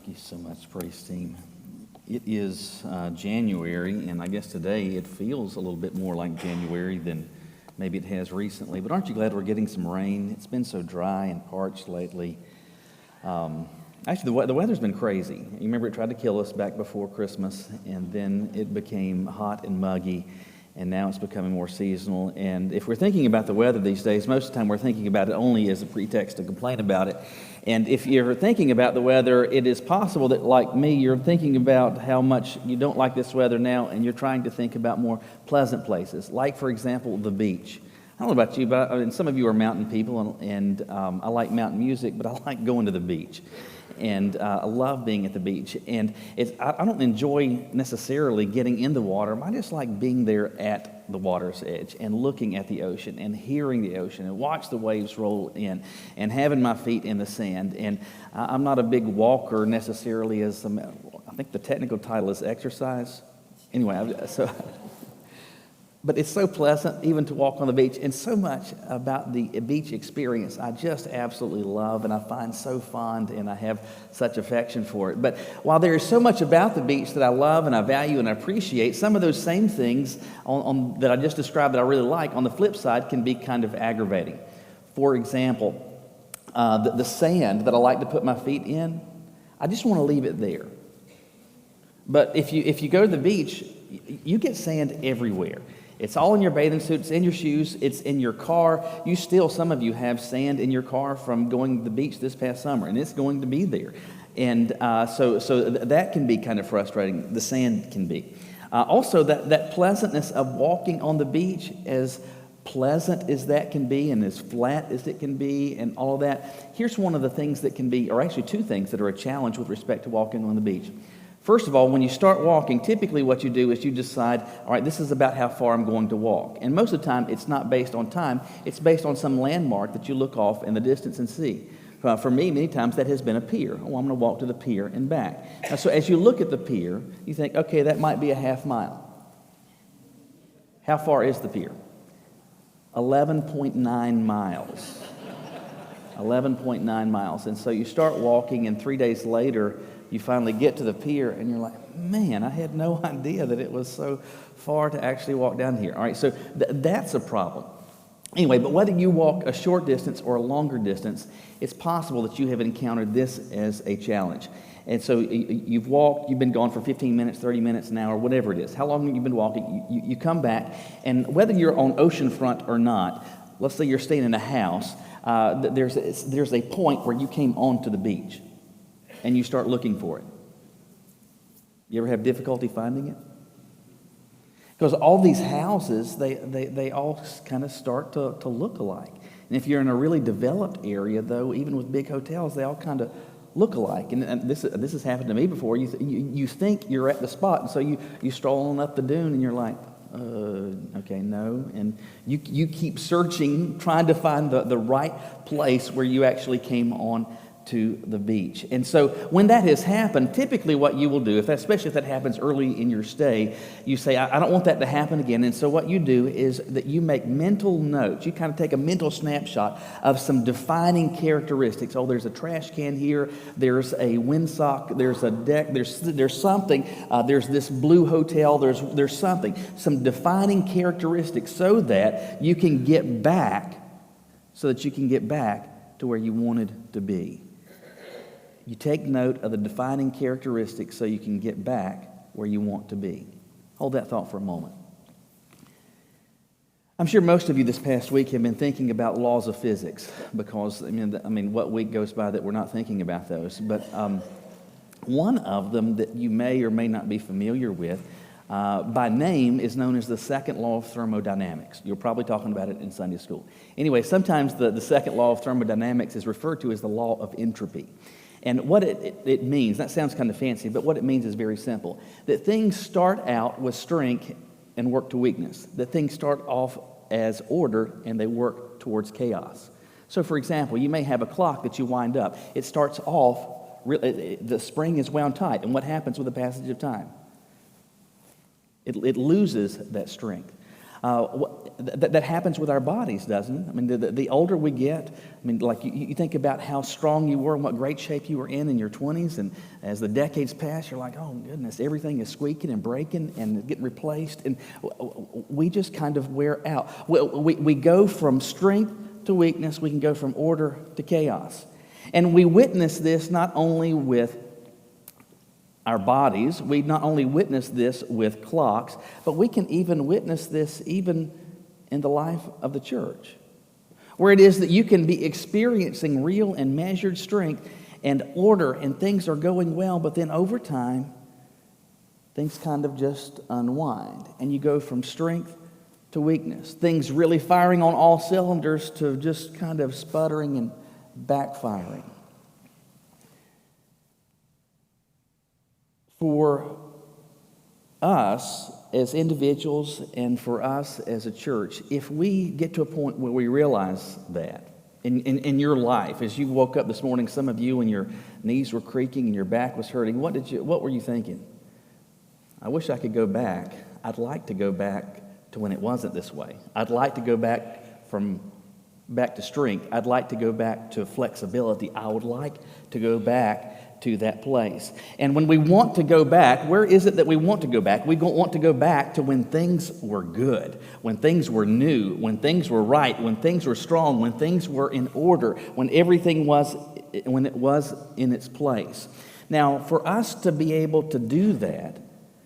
Thank you so much, praise team. It is January, and I guess today it feels a little bit more like January than maybe it has recently. But aren't you glad we're getting some rain? It's been so dry and parched lately. Actually, the weather's been crazy. You remember it tried to kill us back before Christmas, and then it became hot and muggy, and now it's becoming more seasonal. And if we're thinking about the weather these days, most of the time we're thinking about it only as a pretext to complain about it. And if you're thinking about the weather, it is possible that, like me, you're thinking about how much you don't like this weather now, and you're trying to think about more pleasant places, like, for example, the beach. I don't know about you, but some of you are mountain people, and I like mountain music, but I like going to the beach. And I love being at the beach. And I don't enjoy necessarily getting in the water. I just like being there at the water's edge and looking at the ocean and hearing the ocean and watch the waves roll in and having my feet in the sand. And I'm not a big walker necessarily, I think the technical title is exercise. Anyway, but it's so pleasant even to walk on the beach, and so much about the beach experience I just absolutely love, and I find so fond, and I have such affection for it. But while there is so much about the beach that I love and I value and I appreciate, some of those same things that I just described that I really like, on the flip side, can be kind of aggravating. For example, the sand that I like to put my feet in, I just want to leave it there. But if you go to the beach, you get sand everywhere. It's all in your bathing suit, it's in your shoes, it's in your car. Some of you have sand in your car from going to the beach this past summer, and it's going to be there. And so that can be kind of frustrating, the sand can be. Also, that pleasantness of walking on the beach, as pleasant as that can be and as flat as it can be and all of that, here's one of the things that can be, or actually two things that are a challenge with respect to walking on the beach. First of all, when you start walking, typically what you do is you decide, all right, this is about how far I'm going to walk. And most of the time, it's not based on time. It's based on some landmark that you look off in the distance and see. For me, many times that has been a pier. Oh, I'm going to walk to the pier and back. Now, so as you look at the pier, you think, okay, that might be a half mile. How far is the pier? 11.9 miles. 11.9 miles. And so you start walking, and 3 days later, you finally get to the pier, and you're like, man, I had no idea that it was so far to actually walk down here. All right, so that's a problem. Anyway, but whether you walk a short distance or a longer distance, it's possible that you have encountered this as a challenge. And so you've been gone for 15 minutes, 30 minutes, an hour, whatever it is. How long have you been walking? You come back, and whether you're on oceanfront or not, let's say you're staying in a house, there's a point where you came onto the beach. And you start looking for it. You ever have difficulty finding it? Because all these houses, they all kind of start to look alike. And if you're in a really developed area, though, even with big hotels, they all kind of look alike. And this has happened to me before. You think you're at the spot, and so you stroll on up the dune, and you're like, okay, no. And you keep searching, trying to find the right place where you actually came on to the beach. And so when that has happened, typically what you will do, especially if that happens early in your stay, you say, I don't want that to happen again. And so what you do is that you make mental notes. You kind of take a mental snapshot of some defining characteristics. Oh, there's a trash can here. There's a windsock. There's a deck. There's something. There's this blue hotel. There's something. Some defining characteristics so that you can get back to where you wanted to be. You take note of the defining characteristics so you can get back where you want to be. Hold that thought for a moment. I'm sure most of you this past week have been thinking about laws of physics, because, I mean, what week goes by that we're not thinking about those? But one of them that you may or may not be familiar with by name is known as the second law of thermodynamics. You're probably talking about it in Sunday school. Anyway, sometimes the second law of thermodynamics is referred to as the law of entropy. And what it means, that sounds kind of fancy, but what it means is very simple. That things start out with strength and work to weakness. That things start off as order and they work towards chaos. So, for example, you may have a clock that you wind up. It starts off, the spring is wound tight. And what happens with the passage of time? It loses that strength. That happens with our bodies, doesn't it? I mean, the older we get, I mean, like you think about how strong you were and what great shape you were in your 20s, and as the decades pass, you're like, oh, goodness, everything is squeaking and breaking and getting replaced, and we just kind of wear out. We go from strength to weakness. We can go from order to chaos. And we witness this not only with our bodies, we not only witness this with clocks, but we can even witness this even in the life of the church, where it is that you can be experiencing real and measured strength and order, and things are going well, but then over time, things kind of just unwind, and you go from strength to weakness, things really firing on all cylinders to just kind of sputtering and backfiring. For us as individuals and for us as a church, if we get to a point where we realize that in your life, as you woke up this morning, some of you, and your knees were creaking and your back was hurting, what were you thinking? I wish I could go back. I'd like to go back to when it wasn't this way. I'd like to go back to strength. I'd like to go back to flexibility. I would like to go back to that place. And when we want to go back, where is it that we want to go back? We want to go back to when things were good, when things were new, when things were right, when things were strong, when things were in order, when everything was in its place. Now, for us to be able to do that,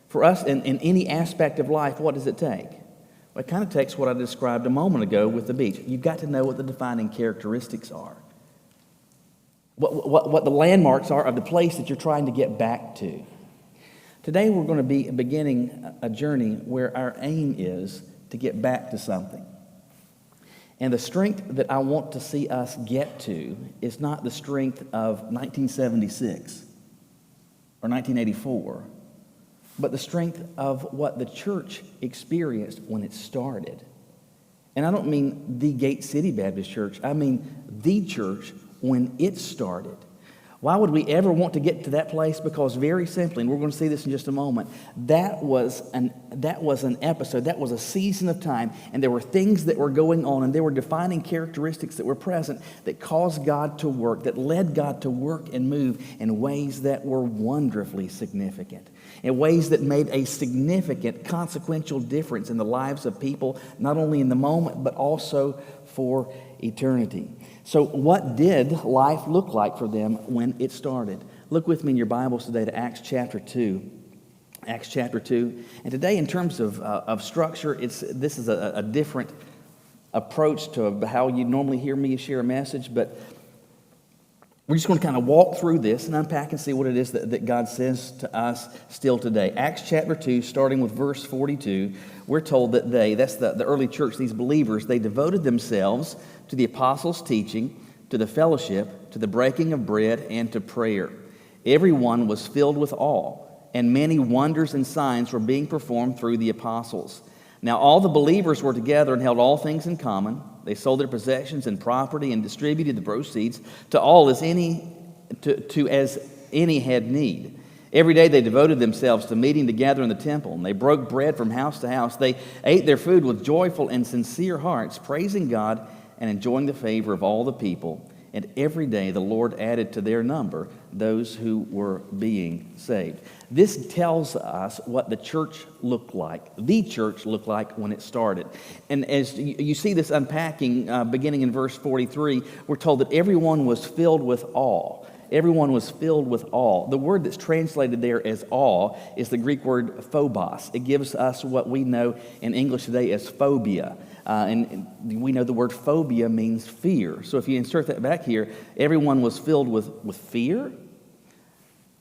for us in any aspect of life, what does it take? Well, it kind of takes what I described a moment ago with the beach. You've got to know what the defining characteristics are. What the landmarks are of the place that you're trying to get back to. Today we're going to be beginning a journey where our aim is to get back to something. And the strength that I want to see us get to is not the strength of 1976 or 1984, but the strength of what the church experienced when it started. And I don't mean the Gate City Baptist Church. I mean the church when it started. Why would we ever want to get to that place? Because very simply, and we're going to see this in just a moment, that was an episode, that was a season of time, and there were things that were going on, and there were defining characteristics that were present that caused God to work, that led God to work and move in ways that were wonderfully significant, in ways that made a significant consequential difference in the lives of people, not only in the moment, but also for eternity. So what did life look like for them when it started? Look with me in your Bibles today to Acts chapter 2. Acts chapter 2. And today, in terms of structure, this is a different approach to how you normally hear me share a message, but we're just going to kind of walk through this and unpack and see what it is that God says to us still today. Acts chapter 2, starting with verse 42, we're told that that's the early church, these believers, they devoted themselves to the apostles' teaching, to the fellowship, to the breaking of bread, and to prayer. Everyone was filled with awe, and many wonders and signs were being performed through the apostles. Now all the believers were together and held all things in common. They sold their possessions and property and distributed the proceeds to all as any had need. Every day they devoted themselves to meeting together in the temple, and they broke bread from house to house. They ate their food with joyful and sincere hearts, praising God and enjoying the favor of all the people. And every day the Lord added to their number those who were being saved. This tells us what the church looked like when it started. And as you see this unpacking, beginning in verse 43, we're told that everyone was filled with awe. Everyone was filled with awe. The word that's translated there as awe is the Greek word phobos. It gives us what we know in English today as phobia. And we know the word phobia means fear. So if you insert that back here, everyone was filled with fear.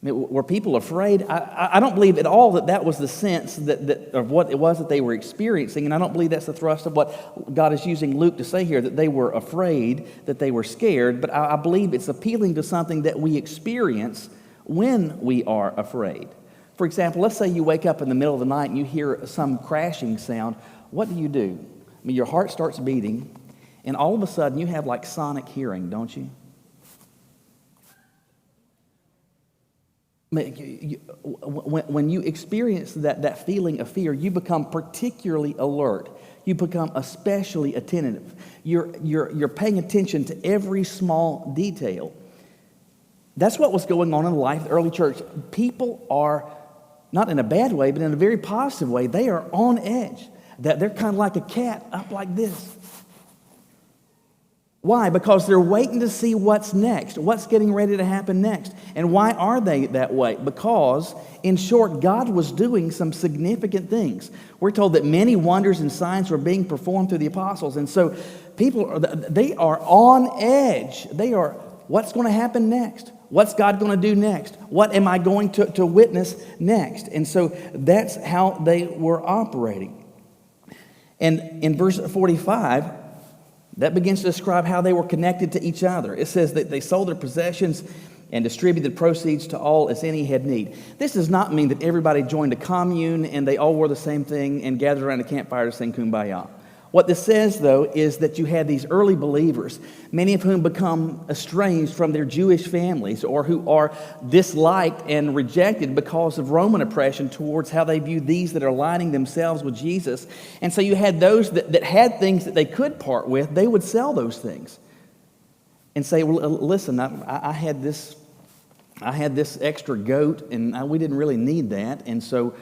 I mean, were people afraid? I don't believe at all that was the sense that of what it was that they were experiencing, and I don't believe that's the thrust of what God is using Luke to say here, that they were afraid, that they were scared, but I believe it's appealing to something that we experience when we are afraid. For example, let's say you wake up in the middle of the night and you hear some crashing sound. What do? I mean, your heart starts beating, and all of a sudden you have like sonic hearing, don't you? When you experience that feeling of fear, you become particularly alert. You become especially attentive. You're paying attention to every small detail. That's what was going on in the life of the early church. People are, not in a bad way, but in a very positive way, they are on edge. That they're kind of like a cat up like this. Why? Because they're waiting to see what's next, what's getting ready to happen next. And why are they that way? Because, in short, God was doing some significant things. We're told that many wonders and signs were being performed through the apostles. And so they are on edge. They are, what's going to happen next? What's God going to do next? What am I going to witness next? And so that's how they were operating. And in verse 45, that begins to describe how they were connected to each other. It says that they sold their possessions and distributed proceeds to all as any had need. This does not mean that everybody joined a commune and they all wore the same thing and gathered around a campfire to sing Kumbaya. What this says, though, is that you had these early believers, many of whom become estranged from their Jewish families or who are disliked and rejected because of Roman oppression towards how they view these that are aligning themselves with Jesus. And so you had those that had things that they could part with. They would sell those things and say, well, listen, I had this extra goat and we didn't really need that. And so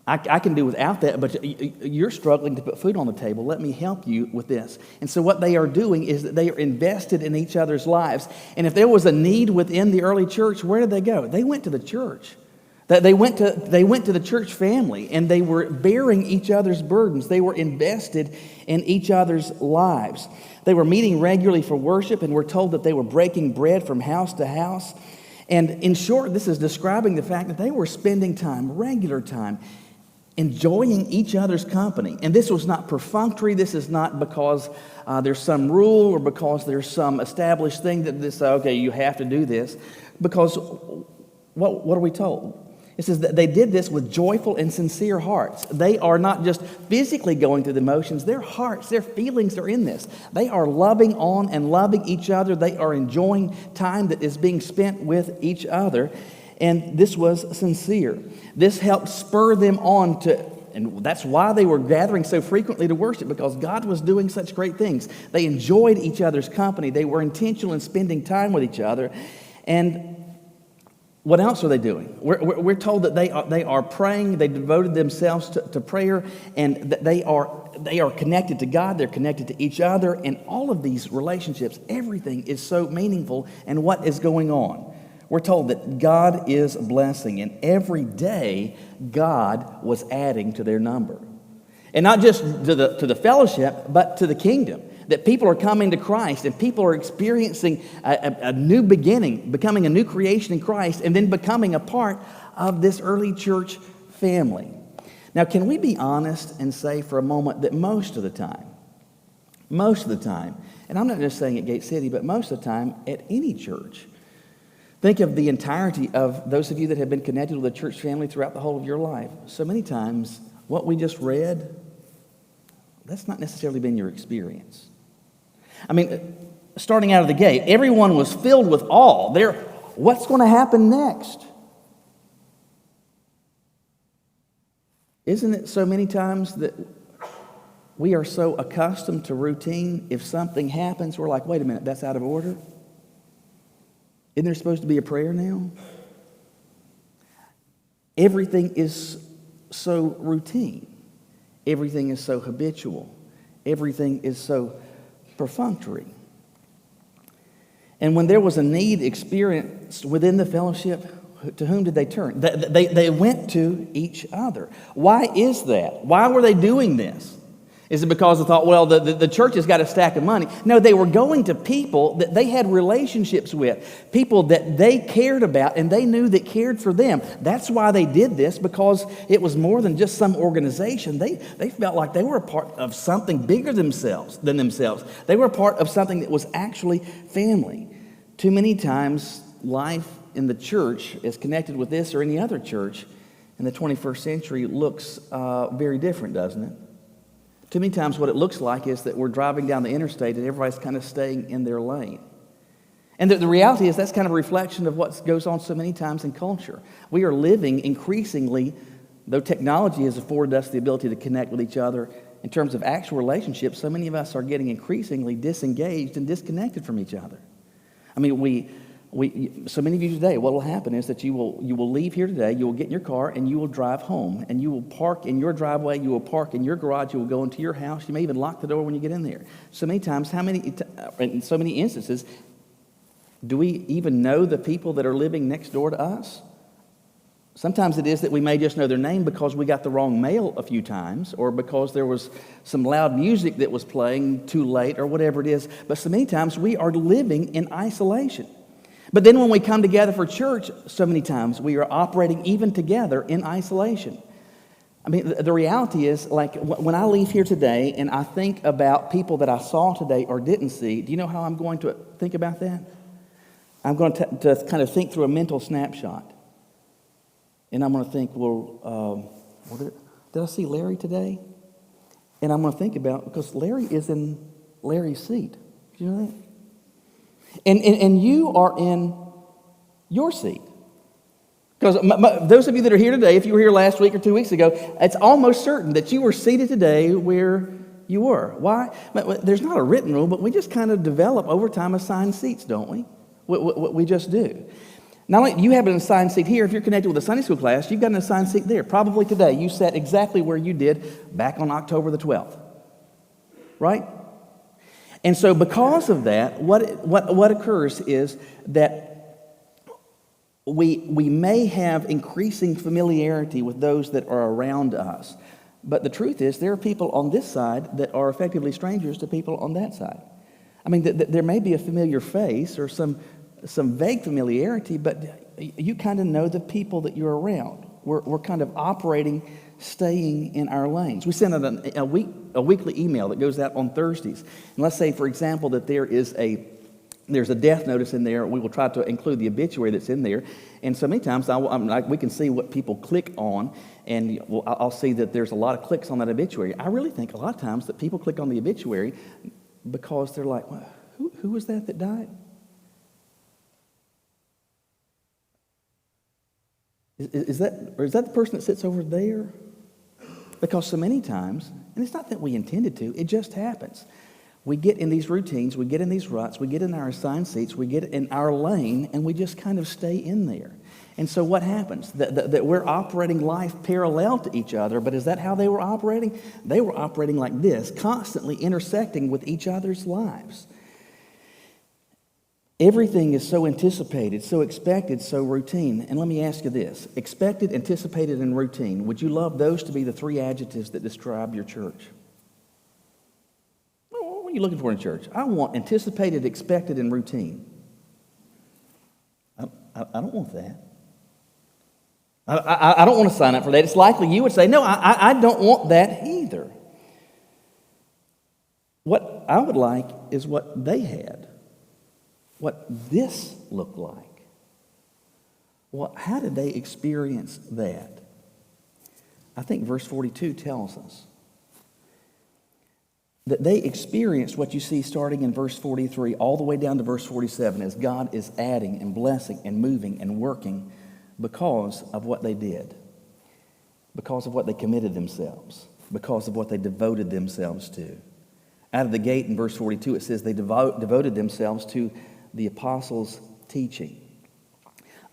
I can do without that, but you're struggling to put food on the table. Let me help you with this. And so what they are doing is that they are invested in each other's lives. And if there was a need within the early church, where did they go? They went to the church. They went to the church family, and they were bearing each other's burdens. They were invested in each other's lives. They were meeting regularly for worship, and we're told that they were breaking bread from house to house. And in short, this is describing the fact that they were spending time, regular time, enjoying each other's company. And this was not perfunctory. This is not because there's some rule or because there's some established thing that this, okay, you have to do this. Because what are we told? It says that they did this with joyful and sincere hearts. They are not just physically going through the motions. Their hearts, their feelings are in this. They are loving on and loving each other. They are enjoying time that is being spent with each other. And this was sincere. This helped spur them on to, and that's why they were gathering so frequently to worship, because God was doing such great things. They enjoyed each other's company. They were intentional in spending time with each other. And what else are they doing? We're told that they are praying. They devoted themselves to prayer, and that they are connected to God. They're connected to each other. And all of these relationships, everything is so meaningful. And what is going on? We're told that God is blessing, and every day God was adding to their number. And not just to the fellowship, but to the kingdom. That people are coming to Christ, and people are experiencing a new beginning, becoming a new creation in Christ, and then becoming a part of this early church family. Now, can we be honest and say for a moment that most of the time, and I'm not just saying at Gate City, but most of the time at any church, think of the entirety of those of you that have been connected with the church family throughout the whole of your life. So many times, what we just read, that's not necessarily been your experience. I mean, starting out of the gate, everyone was filled with awe. What's going to happen next? Isn't it so many times that we are so accustomed to routine, if something happens, we're like, wait a minute, that's out of order? Isn't there supposed to be a prayer now? Everything is so routine. Everything is so habitual. Everything is so perfunctory. And when there was a need experienced within the fellowship, to whom did they turn? They went to each other. Why is that? Why were they doing this? Is it because they thought, well, the church has got a stack of money? No, they were going to people that they had relationships with, people that they cared about and they knew that cared for them. That's why they did this, because it was more than just some organization. They felt like they were a part of something bigger than themselves. They were a part of something that was actually family. Too many times, life in the church is connected with this or any other church in the 21st century looks very different, doesn't it? Too many times what it looks like is that we're driving down the interstate and everybody's kind of staying in their lane. And the reality is that's kind of a reflection of what goes on so many times in culture. We are living increasingly, though technology has afforded us the ability to connect with each other, in terms of actual relationships, so many of us are getting increasingly disengaged and disconnected from each other. I mean, so many of you today, what will happen is that you will leave here today, you will get in your car, and you will drive home, and you will park in your driveway, you will park in your garage, you will go into your house, you may even lock the door when you get in there. So many times, in so many instances, do we even know the people that are living next door to us? Sometimes it is that we may just know their name because we got the wrong mail a few times, or because there was some loud music that was playing too late, or whatever it is. But so many times we are living in isolation. But then when we come together for church, so many times we are operating even together in isolation. I mean, the reality is, like, when I leave here today and I think about people that I saw today or didn't see, do you know how I'm going to think about that? I'm going to kind of think through a mental snapshot. And I'm going to think, did I see Larry today? And I'm going to think about, because Larry is in Larry's seat. Do you know that? And you are in your seat. Because those of you that are here today, if you were here last week or 2 weeks ago, it's almost certain that you were seated today where you were. Why? There's not a written rule, but we just kind of develop over time assigned seats, don't we? We just do. Not only you have an assigned seat here, if you're connected with a Sunday school class, you've got an assigned seat there. Probably today, you sat exactly where you did back on October the 12th. Right? And so because of that, what occurs is that we may have increasing familiarity with those that are around us. But the truth is, there are people on this side that are effectively strangers to people on that side. I mean, there may be a familiar face or some vague familiarity, but you kind of know the people that you're around. We're kind of operating, staying in our lanes. We send out a weekly email that goes out on Thursdays. And let's say, for example, that there's a death notice in there. We will try to include the obituary that's in there. And so many times we can see what people click on, and I'll see that there's a lot of clicks on that obituary. I really think a lot of times that people click on the obituary because they're like, well, who was that died? Is that the person that sits over there? Because so many times, and it's not that we intended to, it just happens. We get in these routines, we get in these ruts, we get in our assigned seats, we get in our lane, and we just kind of stay in there. And so what happens? That we're operating life parallel to each other, but is that how they were operating? They were operating like this, constantly intersecting with each other's lives. Everything is so anticipated, so expected, so routine. And let me ask you this. Expected, anticipated, and routine. Would you love those to be the three adjectives that describe your church? What are you looking for in church? I want anticipated, expected, and routine. I don't want that. I don't want to sign up for that. It's likely you would say, no, I don't want that either. What I would like is what they had. What this looked like. How did they experience that? I think verse 42 tells us that they experienced what you see starting in verse 43 all the way down to verse 47 as God is adding and blessing and moving and working because of what they did, because of what they committed themselves, because of what they devoted themselves to. Out of the gate in verse 42 it says they devoted themselves to the apostles' teaching.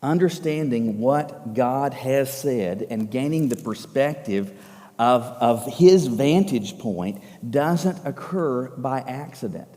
Understanding what God has said and gaining the perspective of His vantage point doesn't occur by accident.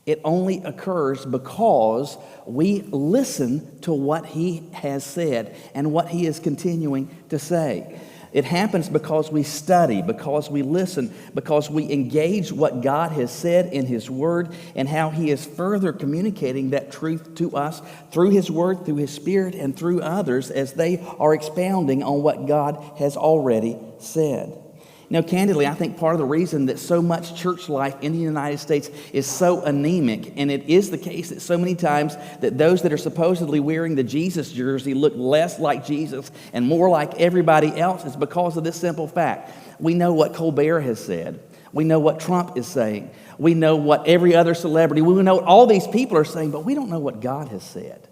It only occurs because we listen to what He has said and what He is continuing to say. It happens because we study, because we listen, because we engage what God has said in His Word and how He is further communicating that truth to us through His Word, through His Spirit, and through others as they are expounding on what God has already said. You know, candidly, I think part of the reason that so much church life in the United States is so anemic, and it is the case that so many times that those that are supposedly wearing the Jesus jersey look less like Jesus and more like everybody else, is because of this simple fact. We know what Colbert has said. We know what Trump is saying. We know what every other celebrity, we know what all these people are saying, but we don't know what God has said.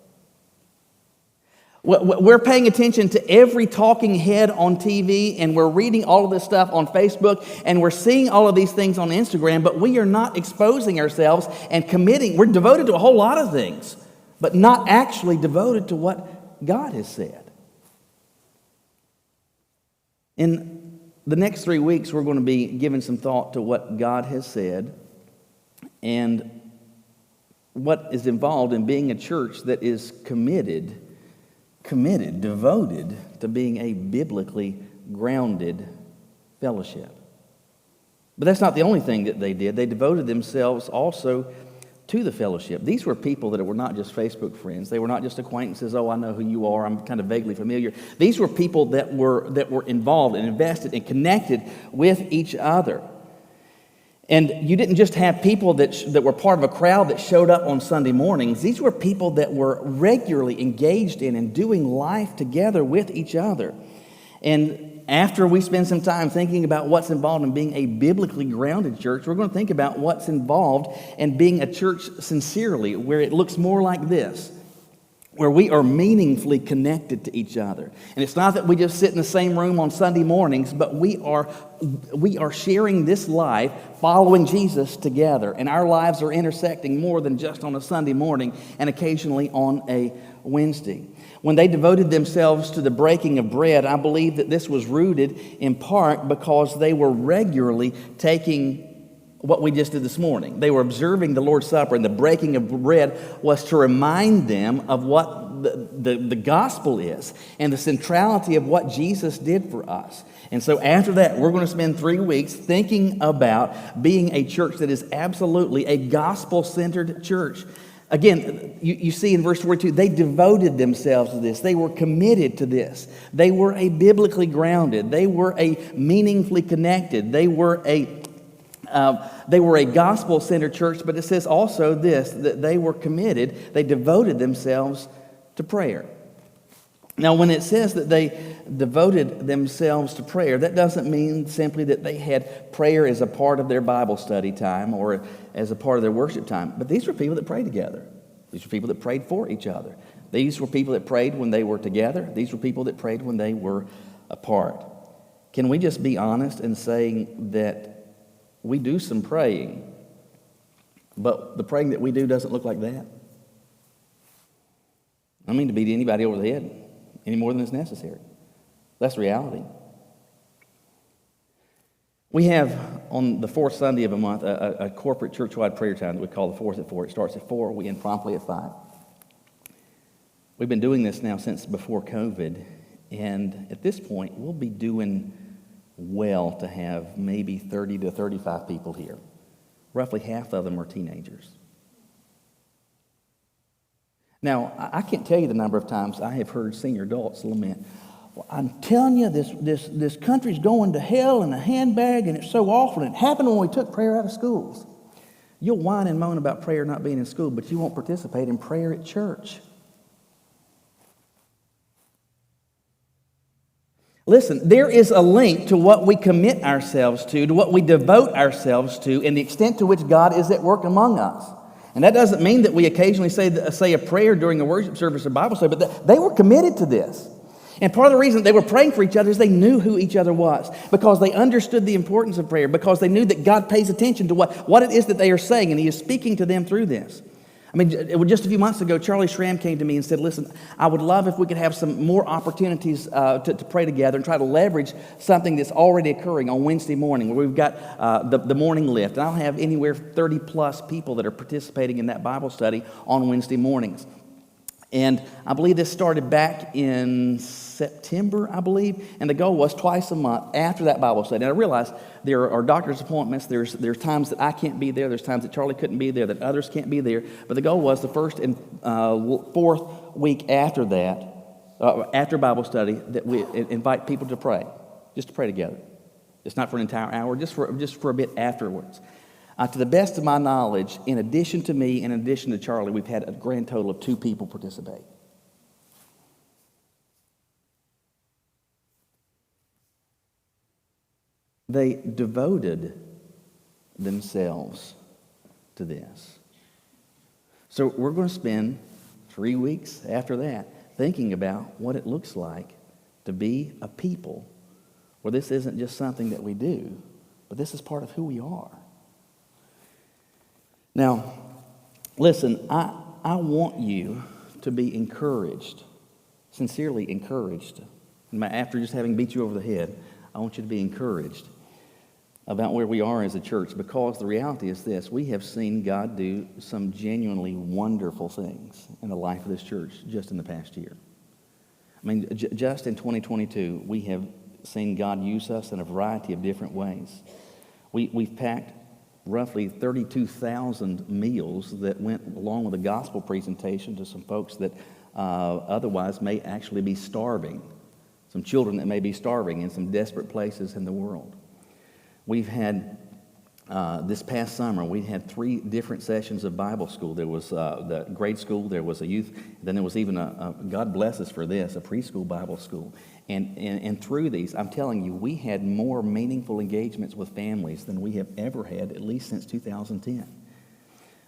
We're paying attention to every talking head on TV, and we're reading all of this stuff on Facebook, and we're seeing all of these things on Instagram, but we are not exposing ourselves and committing. We're devoted to a whole lot of things, but not actually devoted to what God has said. In the next 3 weeks, we're going to be giving some thought to what God has said and what is involved in being a church that is committed, devoted to being a biblically grounded fellowship. But that's not the only thing that they did. They devoted themselves also to the fellowship. These were people that were not just Facebook friends. They were not just acquaintances. Oh, I know who you are. I'm kind of vaguely familiar. These were people that were involved and invested and connected with each other. And you didn't just have people that were part of a crowd that showed up on Sunday mornings. These were people that were regularly engaged in and doing life together with each other. And after we spend some time thinking about what's involved in being a biblically grounded church, we're going to think about what's involved in being a church sincerely, where it looks more like this, where we are meaningfully connected to each other. And it's not that we just sit in the same room on Sunday mornings, but we are sharing this life, following Jesus together. And our lives are intersecting more than just on a Sunday morning and occasionally on a Wednesday. When they devoted themselves to the breaking of bread, I believe that this was rooted in part because they were regularly taking what we just did this morning. They were observing the Lord's Supper, and the breaking of bread was to remind them of what the gospel is and the centrality of what Jesus did for us. And so after that, we're going to spend 3 weeks thinking about being a church that is absolutely a gospel-centered church. Again, you see in verse 42, they devoted themselves to this. They were committed to this. They were a biblically grounded. They were a meaningfully connected. They were a gospel-centered church, but it says also this, that they were committed. They devoted themselves to prayer. Now, when it says that they devoted themselves to prayer, that doesn't mean simply that they had prayer as a part of their Bible study time or as a part of their worship time. But these were people that prayed together. These were people that prayed for each other. These were people that prayed when they were together. These were people that prayed when they were apart. Can we just be honest in saying that we do some praying, but the praying that we do doesn't look like that? I don't mean to beat anybody over the head any more than is necessary. That's reality. We have, on the fourth Sunday of a month, a corporate church-wide prayer time that we call the Fourth at 4. It starts at 4. We end promptly at 5. We've been doing this now since before COVID, and at this point, we'll be doing well to have maybe 30 to 35 people here. Roughly half of them are teenagers. Now, I can't tell you the number of times I have heard senior adults lament, well, I'm telling you, this country's going to hell in a handbag, and it's so awful. It happened when we took prayer out of schools. You'll whine and moan about prayer not being in school, but you won't participate in prayer at church. Listen, there is a link to what we commit ourselves to what we devote ourselves to, and the extent to which God is at work among us. And that doesn't mean that we occasionally say a prayer during a worship service or Bible study, but they were committed to this. And part of the reason they were praying for each other is they knew who each other was, because they understood the importance of prayer, because they knew that God pays attention to what it is that they are saying, and He is speaking to them through this. I mean, just a few months ago, Charlie Schramm came to me and said, listen, I would love if we could have some more opportunities to pray together and try to leverage something that's already occurring on Wednesday morning, where we've got the morning lift. And I'll have anywhere 30 plus people that are participating in that Bible study on Wednesday mornings. And I believe this started back in September, I believe, and the goal was twice a month after that Bible study. And I realize there are doctor's appointments, there's times that I can't be there, there's times that Charlie couldn't be there, that others can't be there, but the goal was the first and fourth week after that, after Bible study, that we invite people to pray, just to pray together. It's not for an entire hour, just for a bit afterwards. To the best of my knowledge, in addition to me, in addition to Charlie, we've had a grand total of 2 people participate. They devoted themselves to this. So we're going to spend 3 weeks after that thinking about what it looks like to be a people where this isn't just something that we do, but this is part of who we are. Now, listen, I want you to be encouraged, sincerely encouraged. After just having beat you over the head, I want you to be encouraged about where we are as a church, because the reality is this: we have seen God do some genuinely wonderful things in the life of this church just in the past year. I mean, just in 2022, we have seen God use us in a variety of different ways. We've packed roughly 32,000 meals that went along with a gospel presentation to some folks that otherwise may actually be starving, some children that may be starving in some desperate places in the world. We've had, this past summer, we had 3 different sessions of Bible school. There was the grade school, there was a youth, then there was even God bless us for this, a preschool Bible school. And through these, I'm telling you, we had more meaningful engagements with families than we have ever had, at least since 2010.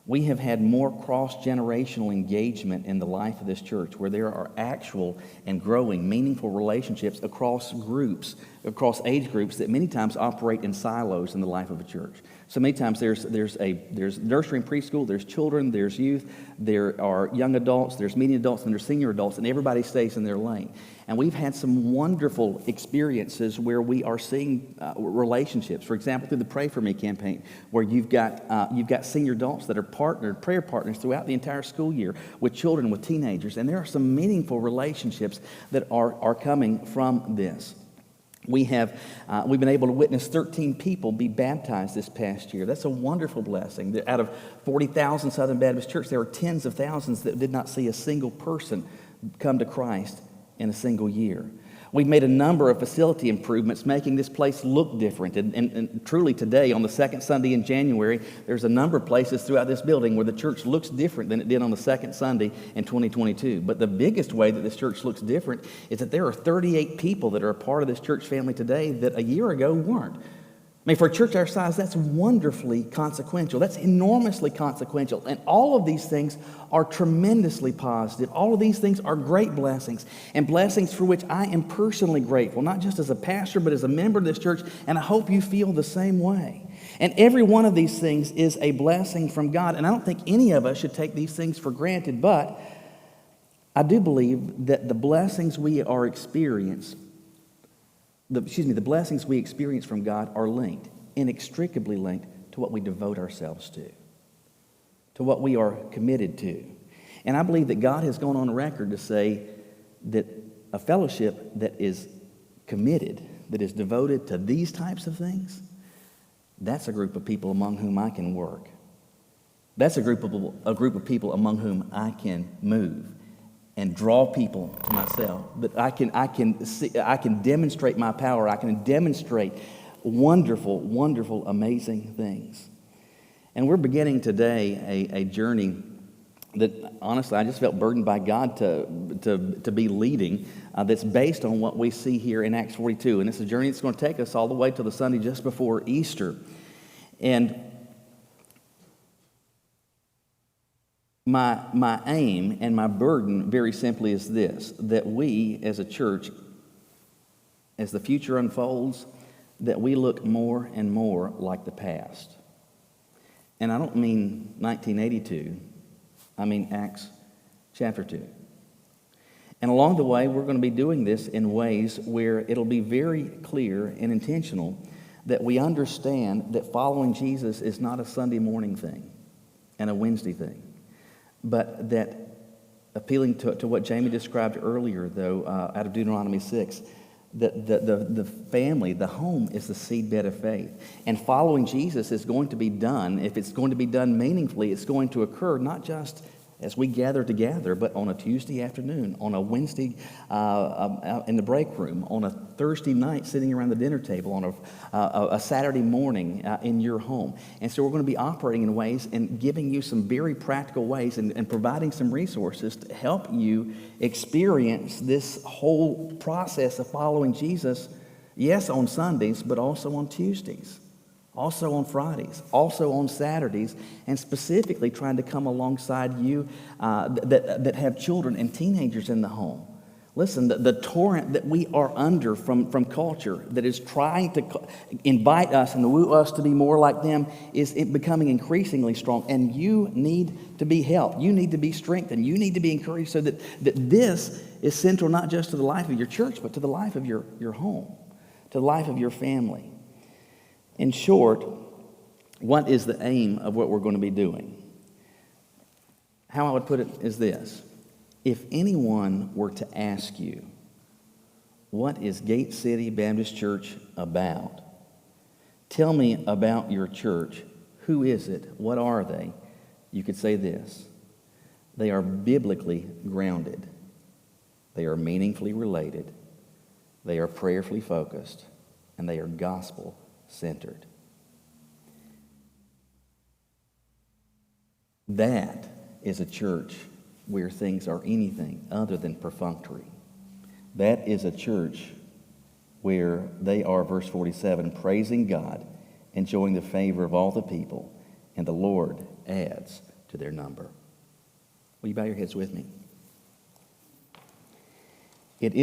We have had more cross-generational engagement in the life of this church, where there are actual and growing meaningful relationships across groups, across age groups that many times operate in silos in the life of a church. So many times there's nursery and preschool, there's children, there's youth, there are young adults, there's medium adults, and there's senior adults, and everybody stays in their lane. And we've had some wonderful experiences where we are seeing relationships. For example, through the Pray For Me campaign, where you've got senior adults that are prayer partners throughout the entire school year with children, with teenagers, and there are some meaningful relationships that are coming from this. We've been able to witness 13 people be baptized this past year. That's a wonderful blessing. Out of 40,000 Southern Baptist Church, there were tens of thousands that did not see a single person come to Christ in a single year. We've made a number of facility improvements, making this place look different. And truly today, on the second Sunday in January, there's a number of places throughout this building where the church looks different than it did on the second Sunday in 2022. But the biggest way that this church looks different is that there are 38 people that are a part of this church family today that a year ago weren't. I mean, for a church our size, that's wonderfully consequential. That's enormously consequential. And all of these things are tremendously positive. All of these things are great blessings, and blessings for which I am personally grateful, not just as a pastor, but as a member of this church, and I hope you feel the same way. And every one of these things is a blessing from God, and I don't think any of us should take these things for granted, but I do believe that the blessings we are experiencing, the blessings we experience from God are linked, inextricably linked, to what we devote ourselves to what we are committed to. And I believe that God has gone on record to say that a fellowship that is committed, that is devoted to these types of things, that's a group of people among whom I can work. That's a group of people among whom I can move and draw people to myself. But I can demonstrate my power. I can demonstrate wonderful, wonderful, amazing things. And we're beginning today a journey that, honestly, I just felt burdened by God to be leading. That's based on what we see here in Acts 42, and it's a journey that's going to take us all the way to the Sunday just before Easter. And My aim and my burden very simply is this: that we as a church, as the future unfolds, that we look more and more like the past. And I don't mean 1982, I mean Acts chapter 2. And along the way, we're going to be doing this in ways where it'll be very clear and intentional that we understand that following Jesus is not a Sunday morning thing and a Wednesday thing. But that, appealing to what Jamie described earlier, though, out of Deuteronomy 6, that the family, the home, is the seedbed of faith. And following Jesus is going to be done, if it's going to be done meaningfully, it's going to occur not just as we gather together, but on a Tuesday afternoon, on a Wednesday in the break room, on a Thursday night sitting around the dinner table, on a Saturday morning in your home. And so we're going to be operating in ways and giving you some very practical ways and providing some resources to help you experience this whole process of following Jesus, yes, on Sundays, but also on Tuesdays, also on Fridays, also on Saturdays, and specifically trying to come alongside you that have children and teenagers in the home. Listen, the torrent that we are under from culture that is trying to invite us and woo us to be more like them is becoming increasingly strong. And you need to be helped. You need to be strengthened. You need to be encouraged so that this is central not just to the life of your church, but to the life of your home, to the life of your family. In short, what is the aim of what we're going to be doing? How I would put it is this. If anyone were to ask you, what is Gate City Baptist Church about? Tell me about your church. Who is it? What are they? You could say this. They are biblically grounded. They are meaningfully related. They are prayerfully focused. And they are gospel-centered. That is a church where things are anything other than perfunctory. That is a church where they are, verse 47, praising God, enjoying the favor of all the people, and the Lord adds to their number. Will you bow your heads with me?